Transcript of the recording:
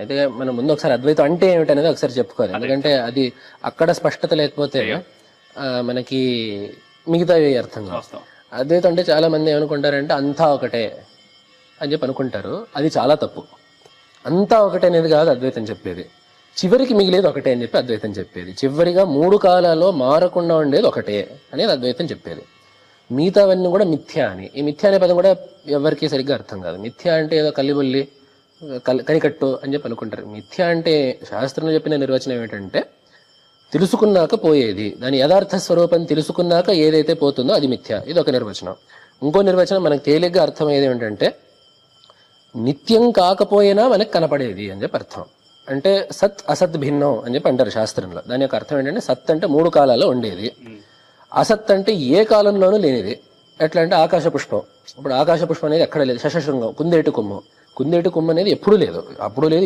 అయితే మనం ముందు ఒకసారి అద్వైతం అంటే ఏమిటనేది ఒకసారి చెప్పుకోవాలి. ఎందుకంటే అది అక్కడ స్పష్టత లేకపోతే మనకి మిగతావి అర్థం కావు. వాస్తవం. అద్వైతం అంటే చాలా మంది ఏమనుకుంటారంటే అంతా ఒకటే అని చెప్పి అనుకుంటారు. అది చాలా తప్పు. అంతా ఒకటే అనేది కాదు అద్వైతం చెప్పేది. చివరికి మిగిలేదు ఒకటే అని చెప్పి అద్వైతం చెప్పేది. చివరిగా 3 కాలాల్లో మారకుండా ఉండేది ఒకటే అనేది అద్వైతం చెప్పేది. మిగతావన్నీ కూడా మిథ్య అని. ఈ మిథ్య అనే పదం కూడా ఎవరికి సరిగ్గా అర్థం కాదు. మిథ్య అంటే ఏదో కల్లిబొల్లి కనికట్టు అని చెప్పి అనుకుంటారు. మిథ్య అంటే శాస్త్రంలో చెప్పిన నిర్వచనం ఏమిటంటే తెలుసుకున్నాక పోయేది, దాని యథార్థ స్వరూపం తెలుసుకున్నాక ఏదైతే పోతుందో అది మిథ్య. ఇది ఒక నిర్వచనం. ఇంకో నిర్వచనం మనకు తేలిగ్గా అర్థమయ్యేది ఏమిటంటే నిత్యం కాకపోయినా మనకు కనపడేది అని చెప్పి అర్థం. అంటే సత్ అసత్ భిన్నం అని చెప్పి అంటారు శాస్త్రంలో. దాని యొక్క అర్థం ఏంటంటే సత్ అంటే 3 కాలాల్లో ఉండేది, అసత్ అంటే ఏ కాలంలోనూ లేనిది. ఎట్లా అంటే ఆకాశ పుష్పం. ఇప్పుడు ఆకాశ పుష్పం అనేది ఎక్కడ లేదు. శశశృంగం, కుందేటి కొమ్ము. కుందేటి కొమ్ము అనేది ఎప్పుడూ లేదు, అప్పుడు లేదు.